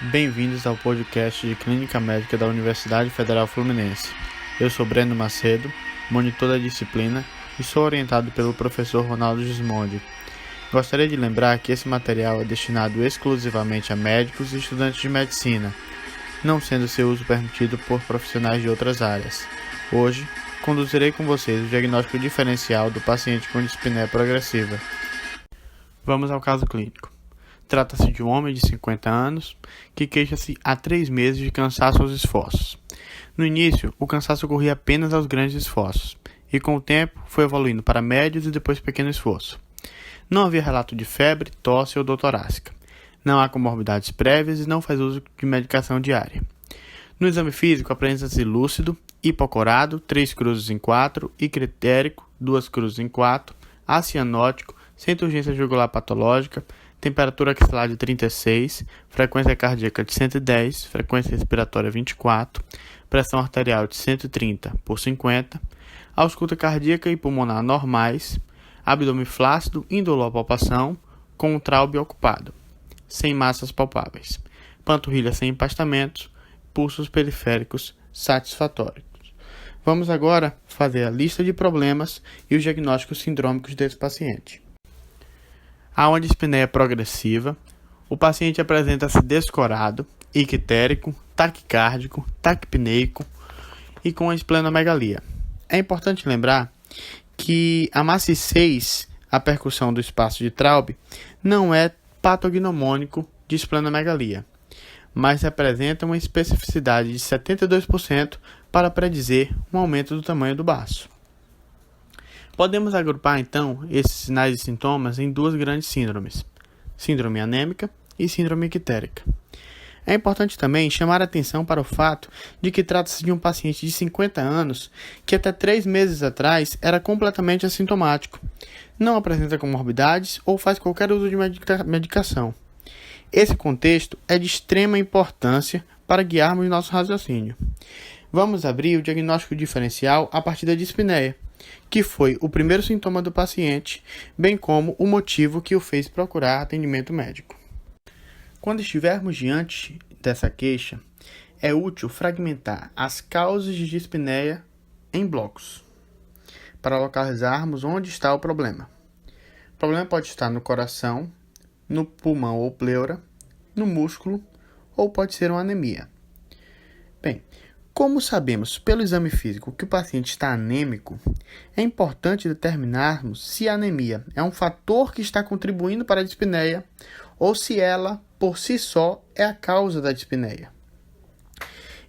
Bem-vindos ao podcast de Clínica Médica da Universidade Federal Fluminense. Eu sou Breno Macedo, monitor da disciplina e sou orientado pelo professor Ronaldo Gismondi. Gostaria de lembrar que esse material é destinado exclusivamente a médicos e estudantes de medicina, não sendo seu uso permitido por profissionais de outras áreas. Hoje, conduzirei com vocês o diagnóstico diferencial do paciente com dispneia progressiva. Vamos ao caso clínico. Trata-se de um homem de 50 anos que queixa-se há 3 meses de cansaço aos esforços. No início, o cansaço ocorria apenas aos grandes esforços, e com o tempo foi evoluindo para médios e depois pequeno esforço. Não havia relato de febre, tosse ou dor torácica. Não há comorbidades prévias e não faz uso de medicação diária. No exame físico, apresenta-se lúcido, hipocorado, 3 cruzes em 4, e critérico, 2 cruzes em 4, acianótico, sem urgência jugular patológica, temperatura axilar de 36, frequência cardíaca de 110, frequência respiratória 24, pressão arterial de 130/50, ausculta cardíaca e pulmonar normais, abdômen flácido, indolor à palpação, com o traube ocupado, sem massas palpáveis, panturrilha sem empastamentos, pulsos periféricos satisfatórios. Vamos agora fazer a lista de problemas e os diagnósticos sindrômicos desse paciente. Há uma dispneia progressiva, o paciente apresenta-se descorado, ictérico, taquicárdico, taquipneico e com esplenomegalia. É importante lembrar que a maciçez, a percussão do espaço de Traube, não é patognomônico de esplenomegalia, mas representa uma especificidade de 72% para predizer um aumento do tamanho do baço. Podemos agrupar, então, esses sinais e sintomas em 2 grandes síndromes, síndrome anêmica e síndrome ictérica. É importante também chamar a atenção para o fato de que trata-se de um paciente de 50 anos que até 3 meses atrás era completamente assintomático, não apresenta comorbidades ou faz qualquer uso de medicação. Esse contexto é de extrema importância para guiarmos nosso raciocínio. Vamos abrir o diagnóstico diferencial a partir da dispneia, que foi o primeiro sintoma do paciente, bem como o motivo que o fez procurar atendimento médico. Quando estivermos diante dessa queixa, é útil fragmentar as causas de dispneia em blocos, para localizarmos onde está o problema. O problema pode estar no coração, no pulmão ou pleura, no músculo, ou pode ser uma anemia. Bem, como sabemos pelo exame físico que o paciente está anêmico, é importante determinarmos se a anemia é um fator que está contribuindo para a dispneia ou se ela, por si só, é a causa da dispneia.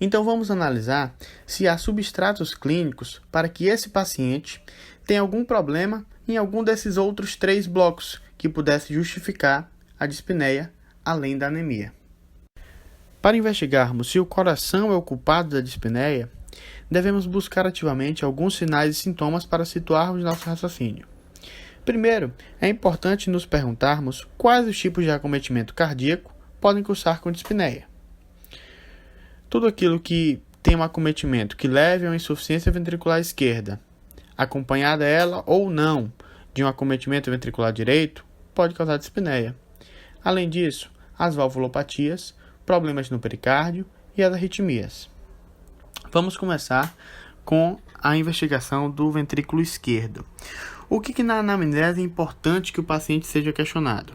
Então vamos analisar se há substratos clínicos para que esse paciente tenha algum problema em algum desses outros 3 blocos que pudesse justificar a dispneia além da anemia. Para investigarmos se o coração é o culpado da dispneia, devemos buscar ativamente alguns sinais e sintomas para situarmos nosso raciocínio. Primeiro, é importante nos perguntarmos quais os tipos de acometimento cardíaco podem cursar com dispneia. Tudo aquilo que tem um acometimento que leve a uma insuficiência ventricular esquerda, acompanhada ela ou não de um acometimento ventricular direito, pode causar dispneia. Além disso, as valvulopatias, problemas no pericárdio e as arritmias. Vamos começar com a investigação do ventrículo esquerdo. O que na anamnese é importante que o paciente seja questionado?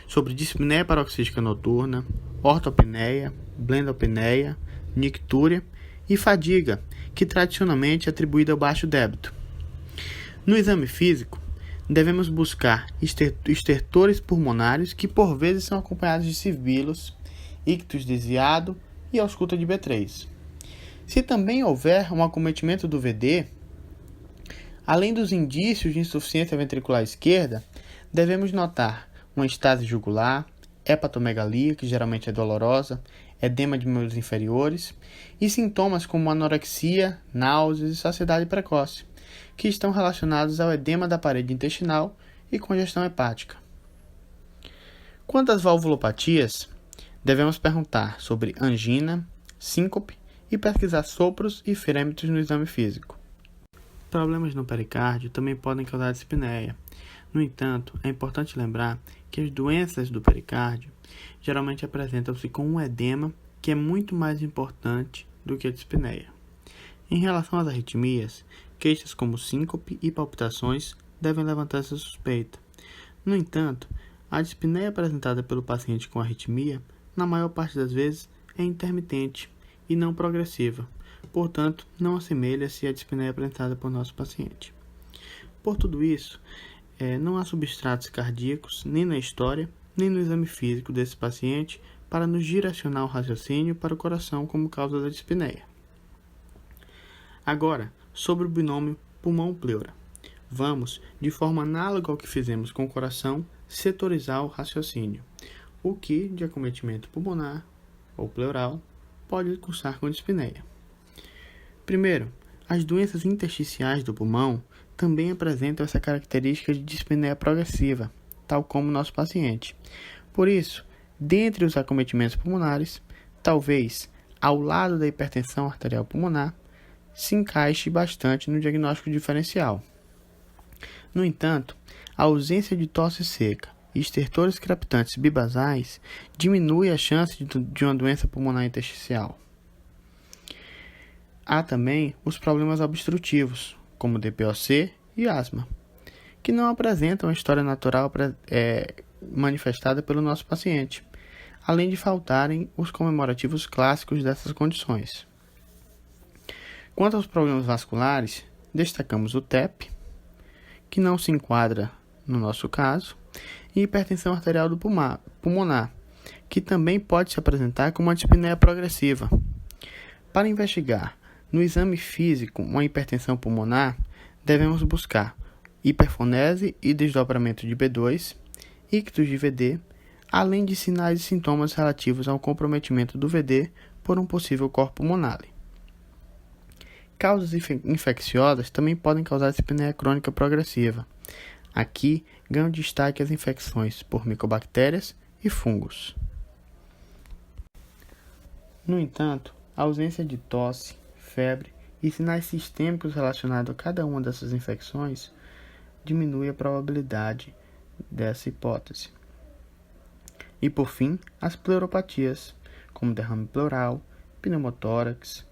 Sobre dispneia paroxística noturna, ortopneia, blendopneia, nictúria e fadiga, que tradicionalmente é atribuída ao baixo débito. No exame físico, devemos buscar estertores pulmonares que por vezes são acompanhados de sibilos, ictus desviado e ausculta de B3. Se também houver um acometimento do VD, além dos indícios de insuficiência ventricular esquerda, devemos notar uma estase jugular, hepatomegalia, que geralmente é dolorosa, edema de membros inferiores e sintomas como anorexia, náuseas e saciedade precoce, que estão relacionados ao edema da parede intestinal e congestão hepática. Quanto às valvulopatias, devemos perguntar sobre angina, síncope e pesquisar sopros e frêmitos no exame físico. Problemas no pericárdio também podem causar dispneia. No entanto, é importante lembrar que as doenças do pericárdio geralmente apresentam-se com um edema que é muito mais importante do que a dispneia. Em relação às arritmias, queixas como síncope e palpitações devem levantar essa suspeita. No entanto, a dispneia apresentada pelo paciente com arritmia, na maior parte das vezes, é intermitente e não progressiva, portanto, não assemelha-se à dispneia apresentada por nosso paciente. Por tudo isso, não há substratos cardíacos nem na história, nem no exame físico desse paciente para nos direcionar o raciocínio para o coração como causa da dispneia. Agora, sobre o binômio pulmão-pleura. Vamos, de forma análoga ao que fizemos com o coração, setorizar o raciocínio, o que, de acometimento pulmonar ou pleural, pode cursar com dispneia. Primeiro, as doenças intersticiais do pulmão também apresentam essa característica de dispneia progressiva, tal como o nosso paciente. Por isso, dentre os acometimentos pulmonares, talvez, ao lado da hipertensão arterial pulmonar, se encaixe bastante no diagnóstico diferencial. No entanto, a ausência de tosse seca e estertores crepitantes bibasais diminui a chance de uma doença pulmonar intersticial. Há também os problemas obstrutivos, como DPOC e asma, que não apresentam a história natural manifestada pelo nosso paciente, além de faltarem os comemorativos clássicos dessas condições. Quanto aos problemas vasculares, destacamos o TEP, que não se enquadra no nosso caso, e hipertensão arterial do pulmonar, que também pode se apresentar como uma dispneia progressiva. Para investigar no exame físico uma hipertensão pulmonar, devemos buscar hiperfonese e desdobramento de B2, ictus de VD, além de sinais e sintomas relativos ao comprometimento do VD por um possível corpo pulmonale. Causas infecciosas também podem causar dispneia crônica progressiva. Aqui ganham destaque as infecções por micobactérias e fungos. No entanto, a ausência de tosse, febre e sinais sistêmicos relacionados a cada uma dessas infecções diminui a probabilidade dessa hipótese. E por fim, as pleuropatias, como derrame pleural, pneumotórax,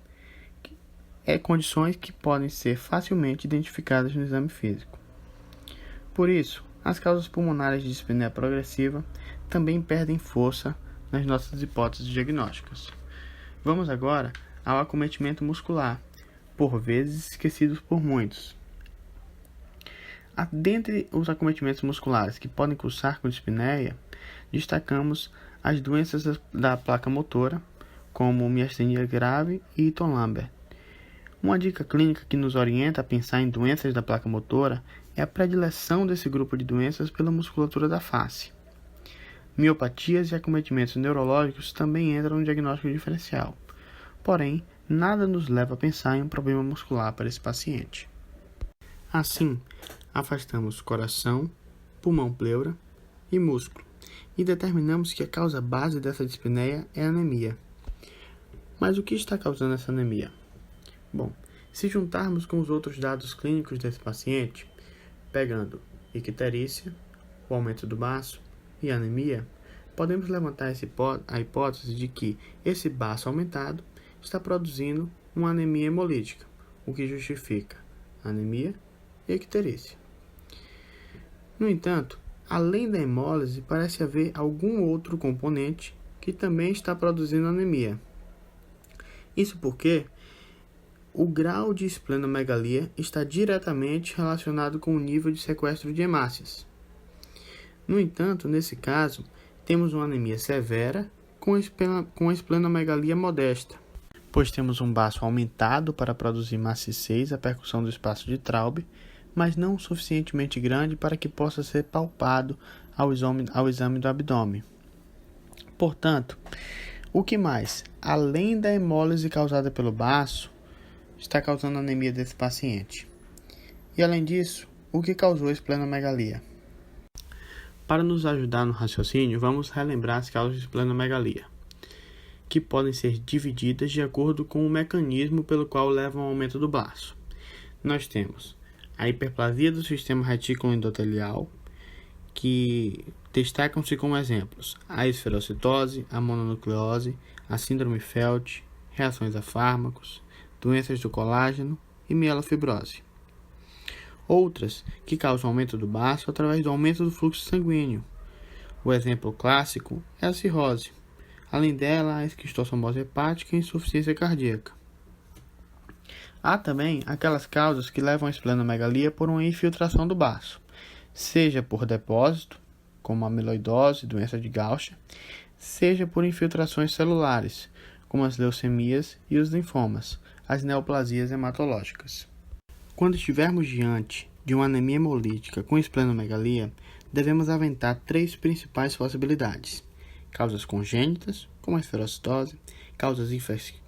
condições que podem ser facilmente identificadas no exame físico. Por isso, as causas pulmonares de dispneia progressiva também perdem força nas nossas hipóteses diagnósticas. Vamos agora ao acometimento muscular, por vezes esquecidos por muitos. Dentre os acometimentos musculares que podem cursar com dispneia, destacamos as doenças da placa motora, como miastenia grave e Eaton-Lambert. Uma dica clínica que nos orienta a pensar em doenças da placa motora é a predileção desse grupo de doenças pela musculatura da face. Miopatias e acometimentos neurológicos também entram no diagnóstico diferencial. Porém, nada nos leva a pensar em um problema muscular para esse paciente. Assim, afastamos coração, pulmão-pleura e músculo e determinamos que a causa base dessa dispneia é a anemia. Mas o que está causando essa anemia? Bom, se juntarmos com os outros dados clínicos desse paciente, pegando icterícia, o aumento do baço e anemia, podemos levantar a hipótese de que esse baço aumentado está produzindo uma anemia hemolítica, o que justifica anemia e icterícia. No entanto, além da hemólise, parece haver algum outro componente que também está produzindo anemia. Isso porque o grau de esplenomegalia está diretamente relacionado com o nível de sequestro de hemácias. No entanto, nesse caso, temos uma anemia severa com esplenomegalia modesta, pois temos um baço aumentado para produzir massa C6 a percussão do espaço de Traube, mas não o suficientemente grande para que possa ser palpado ao exame do abdômen. Portanto, o que mais, além da hemólise causada pelo baço, está causando a anemia desse paciente? E além disso, o que causou a esplenomegalia? Para nos ajudar no raciocínio, vamos relembrar as causas de esplenomegalia, que podem ser divididas de acordo com o mecanismo pelo qual levam ao aumento do baço. Nós temos a hiperplasia do sistema retículo endotelial, que destacam-se como exemplos a esferocitose, a mononucleose, a síndrome Felt, reações a fármacos, doenças do colágeno e mielofibrose. Outras que causam aumento do baço através do aumento do fluxo sanguíneo. O exemplo clássico é a cirrose. Além dela, a esquistossomose hepática e a insuficiência cardíaca. Há também aquelas causas que levam à esplenomegalia por uma infiltração do baço, seja por depósito, como a amiloidose, doença de Gaucher, seja por infiltrações celulares, como as leucemias e os linfomas, as neoplasias hematológicas. Quando estivermos diante de uma anemia hemolítica com esplenomegalia, devemos aventar 3 principais possibilidades: causas congênitas, como a esferocitose, causas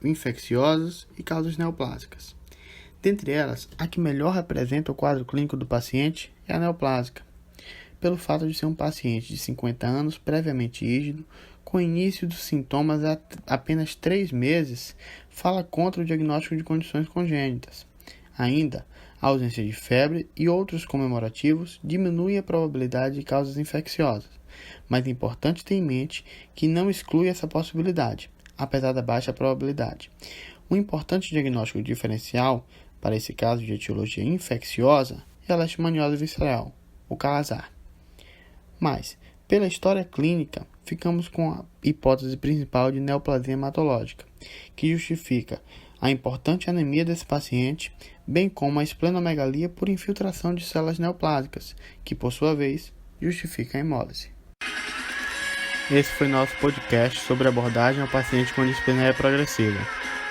infecciosas e causas neoplásicas. Dentre elas, a que melhor representa o quadro clínico do paciente é a neoplásica, pelo fato de ser um paciente de 50 anos previamente rígido, com início dos sintomas há apenas 3 meses, fala contra o diagnóstico de condições congênitas. Ainda, a ausência de febre e outros comemorativos diminui a probabilidade de causas infecciosas, mas é importante ter em mente que não exclui essa possibilidade, apesar da baixa probabilidade. Um importante diagnóstico diferencial para esse caso de etiologia infecciosa é a leishmaniose visceral, o calazar. Mas, pela história clínica, ficamos com a hipótese principal de neoplasia hematológica, que justifica a importante anemia desse paciente, bem como a esplenomegalia por infiltração de células neoplásicas, que, por sua vez, justifica a hemólise. Esse foi nosso podcast sobre abordagem ao paciente com dispneia progressiva.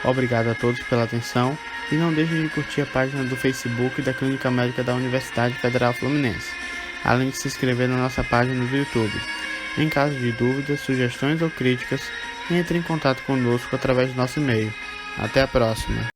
Obrigado a todos pela atenção e não deixem de curtir a página do Facebook da Clínica Médica da Universidade Federal Fluminense, além de se inscrever na nossa página do YouTube. Em caso de dúvidas, sugestões ou críticas, entre em contato conosco através do nosso e-mail. Até a próxima!